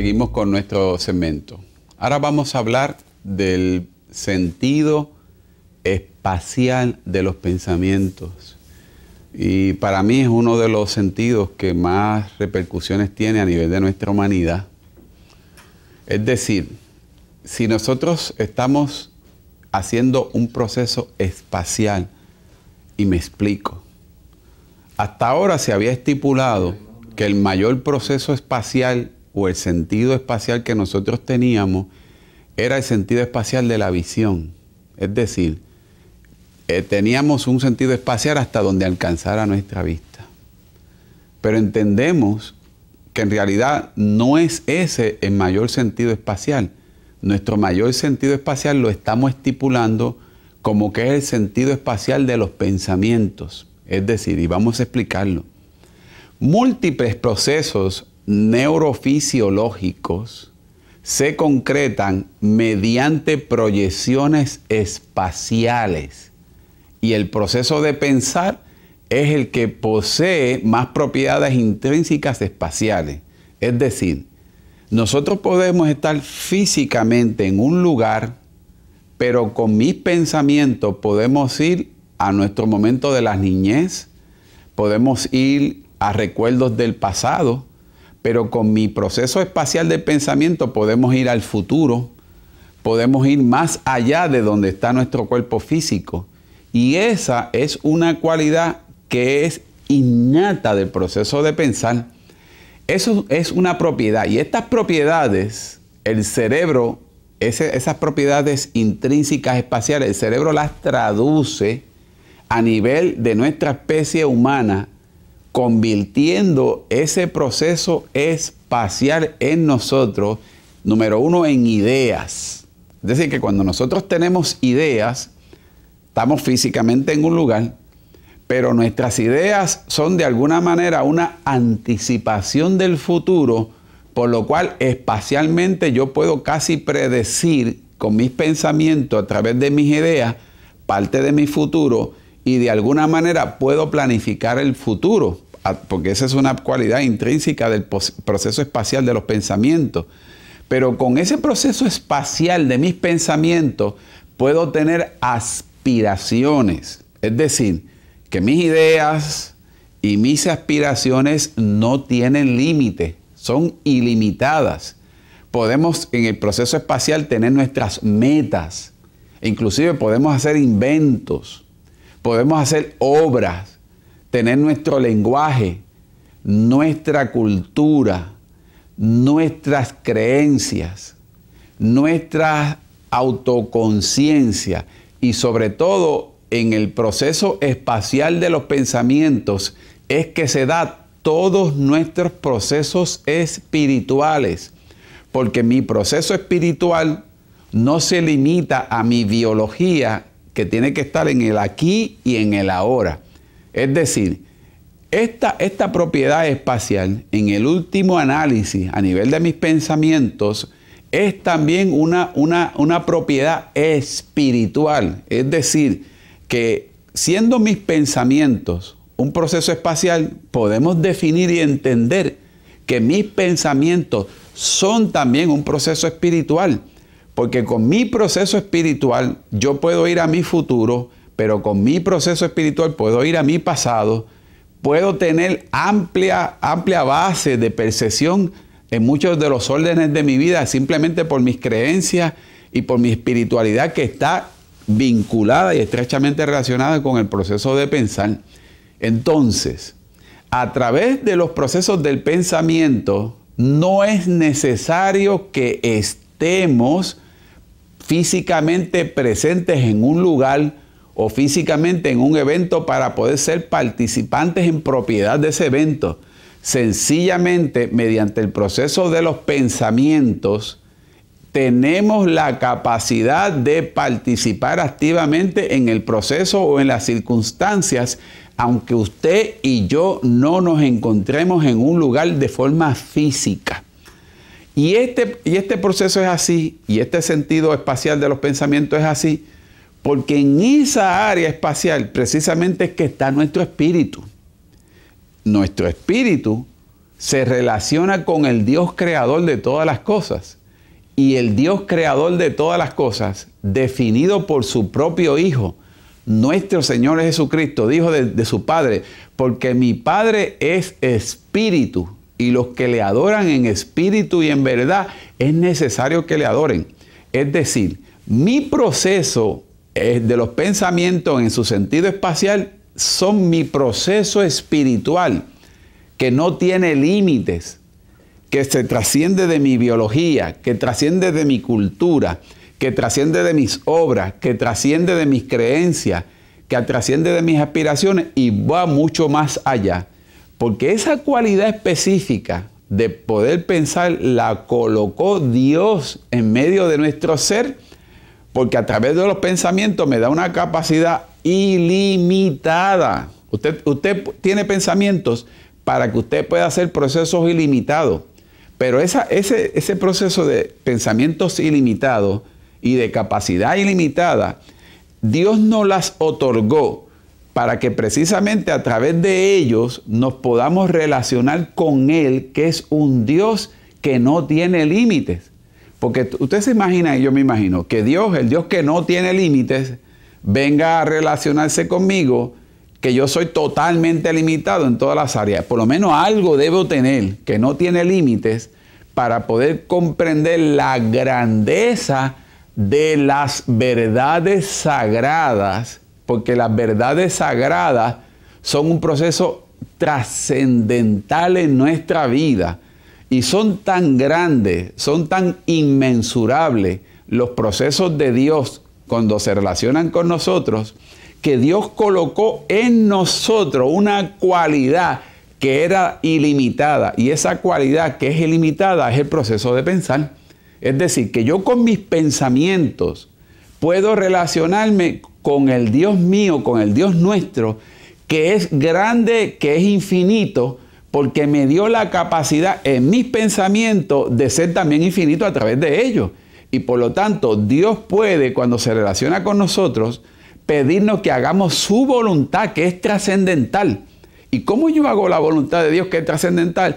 seguimos con nuestro segmento. Ahora vamos a hablar del sentido espacial de los pensamientos. Y para mí es uno de los sentidos que más repercusiones tiene a nivel de nuestra humanidad. Es decir, si nosotros estamos haciendo un proceso espacial, y me explico. Hasta ahora se había estipulado que el mayor proceso espacial o el sentido espacial que nosotros teníamos era el sentido espacial de la visión. Es decir, teníamos un sentido espacial hasta donde alcanzara nuestra vista. Pero entendemos que en realidad no es ese el mayor sentido espacial. Nuestro mayor sentido espacial lo estamos estipulando como que es el sentido espacial de los pensamientos. Es decir, y vamos a explicarlo, múltiples procesos neurofisiológicos se concretan mediante proyecciones espaciales. Y el proceso de pensar es el que posee más propiedades intrínsecas espaciales. Es decir, nosotros podemos estar físicamente en un lugar, pero con mis pensamientos podemos ir a nuestro momento de la niñez, podemos ir a recuerdos del pasado, pero con mi proceso espacial de pensamiento podemos ir al futuro, podemos ir más allá de donde está nuestro cuerpo físico. Y esa es una cualidad que es innata del proceso de pensar. Eso es una propiedad. Y estas propiedades, el cerebro, esas propiedades intrínsecas espaciales, el cerebro las traduce a nivel de nuestra especie humana, convirtiendo ese proceso espacial en nosotros, número uno, en ideas. Es decir, que cuando nosotros tenemos ideas, estamos físicamente en un lugar, pero nuestras ideas son de alguna manera una anticipación del futuro, por lo cual espacialmente yo puedo casi predecir con mis pensamientos a través de mis ideas parte de mi futuro y de alguna manera puedo planificar el futuro, porque esa es una cualidad intrínseca del proceso espacial de los pensamientos. Pero con ese proceso espacial de mis pensamientos puedo tener aspiraciones, es decir, que mis ideas y mis aspiraciones no tienen límite, son ilimitadas. Podemos en el proceso espacial tener nuestras metas, inclusive podemos hacer inventos, podemos hacer obras, tener nuestro lenguaje, nuestra cultura, nuestras creencias, nuestra autoconciencia y sobre todo en el proceso espacial de los pensamientos es que se da todos nuestros procesos espirituales, porque mi proceso espiritual no se limita a mi biología que tiene que estar en el aquí y en el ahora. Es decir, esta propiedad espacial en el último análisis a nivel de mis pensamientos es también una propiedad espiritual. Es decir, que siendo mis pensamientos un proceso espacial, podemos definir y entender que mis pensamientos son también un proceso espiritual. Porque con mi proceso espiritual yo puedo ir a mi futuro, pero con mi proceso espiritual puedo ir a mi pasado, puedo tener amplia base de percepción en muchos de los órdenes de mi vida simplemente por mis creencias y por mi espiritualidad que está vinculada y estrechamente relacionada con el proceso de pensar. Entonces, a través de los procesos del pensamiento, no es necesario que estemos físicamente presentes en un lugar o físicamente en un evento para poder ser participantes en propiedad de ese evento. Sencillamente, mediante el proceso de los pensamientos, tenemos la capacidad de participar activamente en el proceso o en las circunstancias, aunque usted y yo no nos encontremos en un lugar de forma física. Y este proceso es así, y este sentido espacial de los pensamientos es así, porque en esa área espacial precisamente es que está nuestro espíritu. Nuestro espíritu se relaciona con el Dios creador de todas las cosas. Y el Dios creador de todas las cosas, definido por su propio Hijo, nuestro Señor Jesucristo, dijo de su Padre, porque mi Padre es espíritu, y los que le adoran en espíritu y en verdad, es necesario que le adoren. Es decir, mi proceso de los pensamientos en su sentido espacial son mi proceso espiritual, que no tiene límites, que se trasciende de mi biología, que trasciende de mi cultura, que trasciende de mis obras, que trasciende de mis creencias, que trasciende de mis aspiraciones y va mucho más allá. Porque esa cualidad específica de poder pensar la colocó Dios en medio de nuestro ser, porque a través de los pensamientos me da una capacidad ilimitada. Usted tiene pensamientos para que usted pueda hacer procesos ilimitados. Pero ese proceso de pensamientos ilimitados y de capacidad ilimitada, Dios nos las otorgó para que precisamente a través de ellos nos podamos relacionar con Él, que es un Dios que no tiene límites. Porque usted se imagina, y yo me imagino, que Dios, el Dios que no tiene límites, venga a relacionarse conmigo, que yo soy totalmente limitado en todas las áreas. Por lo menos algo debo tener que no tiene límites para poder comprender la grandeza de las verdades sagradas, porque las verdades sagradas son un proceso trascendental en nuestra vida y son tan grandes, son tan inmensurables los procesos de Dios cuando se relacionan con nosotros, que Dios colocó en nosotros una cualidad que era ilimitada, y esa cualidad que es ilimitada es el proceso de pensar. Es decir, que yo con mis pensamientos puedo relacionarme con el Dios mío, con el Dios nuestro, que es grande, que es infinito, porque me dio la capacidad en mis pensamientos de ser también infinito a través de ellos. Y por lo tanto, Dios puede, cuando se relaciona con nosotros, pedirnos que hagamos su voluntad, que es trascendental. ¿Y cómo yo hago la voluntad de Dios, que es trascendental?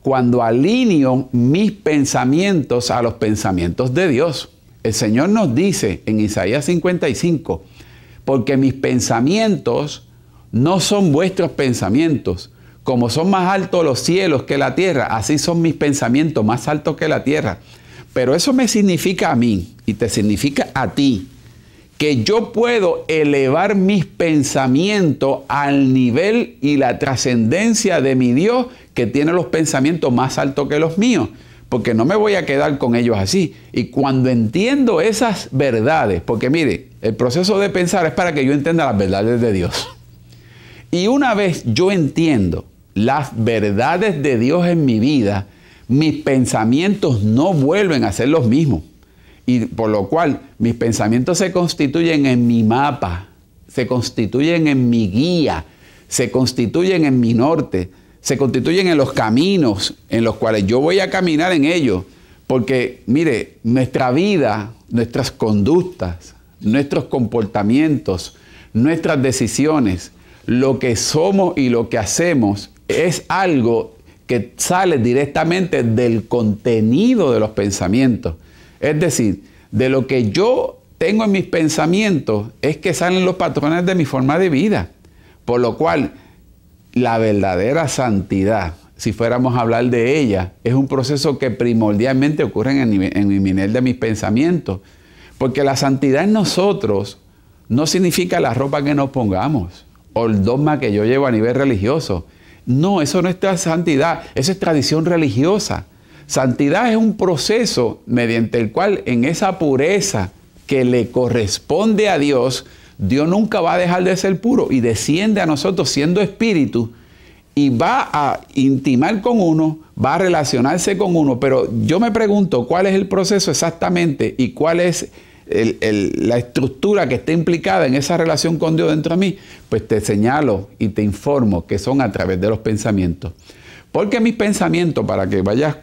Cuando alineo mis pensamientos a los pensamientos de Dios. El Señor nos dice en Isaías 55, porque mis pensamientos no son vuestros pensamientos. Como son más altos los cielos que la tierra, así son mis pensamientos más altos que la tierra. Pero eso me significa a mí y te significa a ti, que yo puedo elevar mis pensamientos al nivel y la trascendencia de mi Dios, que tiene los pensamientos más altos que los míos, porque no me voy a quedar con ellos así. Y cuando entiendo esas verdades, porque mire, el proceso de pensar es para que yo entienda las verdades de Dios. Y una vez yo entiendo las verdades de Dios en mi vida, mis pensamientos no vuelven a ser los mismos. Y por lo cual mis pensamientos se constituyen en mi mapa, se constituyen en mi guía, se constituyen en mi norte, se constituyen en los caminos en los cuales yo voy a caminar en ellos. Porque, mire, nuestra vida, nuestras conductas, nuestros comportamientos, nuestras decisiones, lo que somos y lo que hacemos es algo que sale directamente del contenido de los pensamientos. Es decir, de lo que yo tengo en mis pensamientos es que salen los patrones de mi forma de vida. Por lo cual, la verdadera santidad, si fuéramos a hablar de ella, es un proceso que primordialmente ocurre en el nivel de mis pensamientos. Porque la santidad en nosotros no significa la ropa que nos pongamos o el dogma que yo llevo a nivel religioso. No, eso no es santidad, eso es tradición religiosa. Santidad es un proceso mediante el cual en esa pureza que le corresponde a Dios, Dios nunca va a dejar de ser puro y desciende a nosotros siendo espíritu y va a intimar con uno, va a relacionarse con uno. Pero yo me pregunto cuál es el proceso exactamente y cuál es la estructura que está implicada en esa relación con Dios dentro de mí. Pues te señalo y te informo que son a través de los pensamientos. Porque mis pensamientos, para que vayas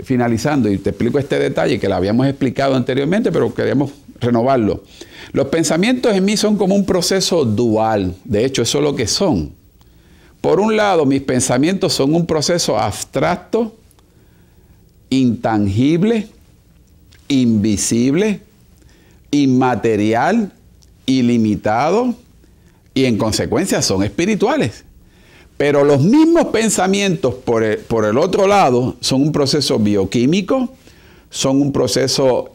finalizando y te explico este detalle que lo habíamos explicado anteriormente, pero queremos renovarlo. Los pensamientos en mí son como un proceso dual. De hecho, eso es lo que son. Por un lado, mis pensamientos son un proceso abstracto, intangible, invisible, inmaterial, ilimitado y en consecuencia son espirituales. Pero los mismos pensamientos por el otro lado son un proceso bioquímico, son un proceso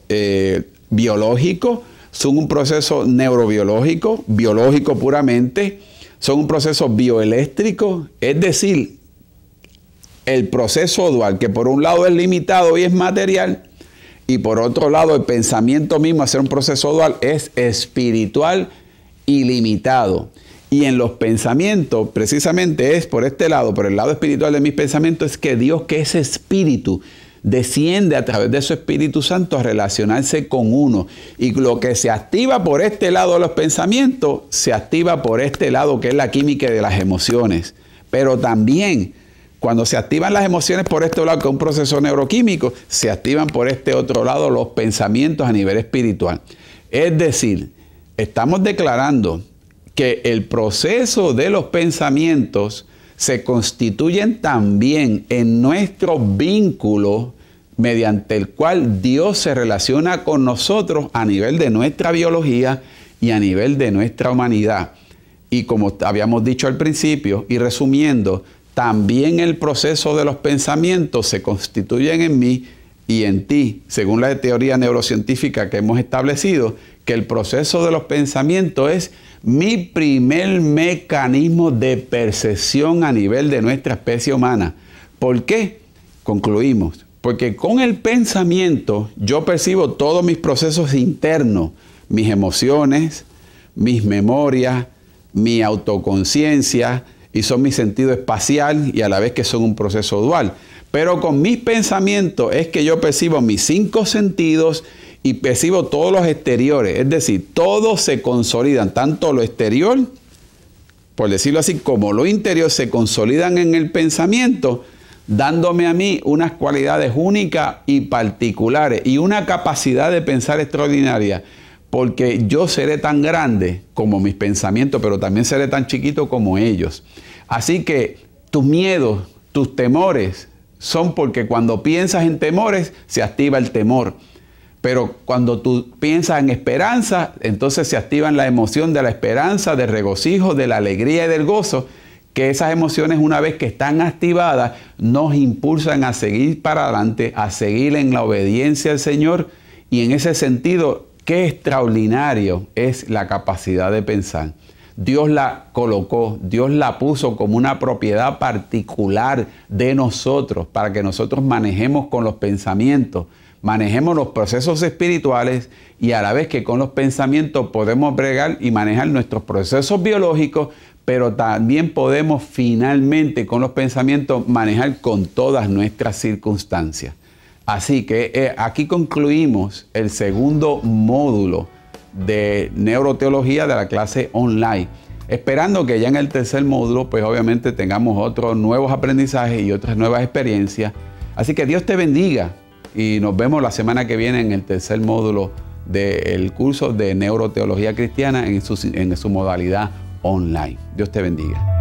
biológico, son un proceso neurobiológico, biológico puramente, son un proceso bioeléctrico, es decir, el proceso dual, que por un lado es limitado y es material, y por otro lado el pensamiento mismo, hacer un proceso dual, es espiritual y limitado. Y en los pensamientos, precisamente es por este lado, por el lado espiritual de mis pensamientos, es que Dios, que es espíritu, desciende a través de su Espíritu Santo a relacionarse con uno. Y lo que se activa por este lado de los pensamientos, se activa por este lado, que es la química de las emociones. Pero también, cuando se activan las emociones por este lado, que es un proceso neuroquímico, se activan por este otro lado los pensamientos a nivel espiritual. Es decir, estamos declarando que el proceso de los pensamientos se constituyen también en nuestro vínculo mediante el cual Dios se relaciona con nosotros a nivel de nuestra biología y a nivel de nuestra humanidad. Y como habíamos dicho al principio, y resumiendo, también el proceso de los pensamientos se constituyen en mí y en ti, según la teoría neurocientífica que hemos establecido, que el proceso de los pensamientos es mi primer mecanismo de percepción a nivel de nuestra especie humana. ¿Por qué? Concluimos. Porque con el pensamiento yo percibo todos mis procesos internos, mis emociones, mis memorias, mi autoconciencia, y son mi sentido espacial y a la vez que son un proceso dual. Pero con mis pensamientos es que yo percibo mis 5 sentidos y percibo todos los exteriores. Es decir, todos se consolidan, tanto lo exterior, por decirlo así, como lo interior se consolidan en el pensamiento, dándome a mí unas cualidades únicas y particulares y una capacidad de pensar extraordinaria. Porque yo seré tan grande como mis pensamientos, pero también seré tan chiquito como ellos. Así que tus miedos, tus temores, son porque cuando piensas en temores, se activa el temor. Pero cuando tú piensas en esperanza, entonces se activa la emoción de la esperanza, del regocijo, de la alegría y del gozo, que esas emociones, una vez que están activadas, nos impulsan a seguir para adelante, a seguir en la obediencia al Señor. Y en ese sentido, qué extraordinario es la capacidad de pensar. Dios la colocó, Dios la puso como una propiedad particular de nosotros para que nosotros manejemos con los pensamientos, manejemos los procesos espirituales y a la vez que con los pensamientos podemos bregar y manejar nuestros procesos biológicos, pero también podemos finalmente con los pensamientos manejar con todas nuestras circunstancias. Así que aquí concluimos el segundo módulo de neuroteología de la clase online, esperando que ya en el tercer módulo pues obviamente tengamos otros nuevos aprendizajes y otras nuevas experiencias. Así que Dios te bendiga y nos vemos la semana que viene en el tercer módulo del curso de neuroteología cristiana en su modalidad online. Dios te bendiga.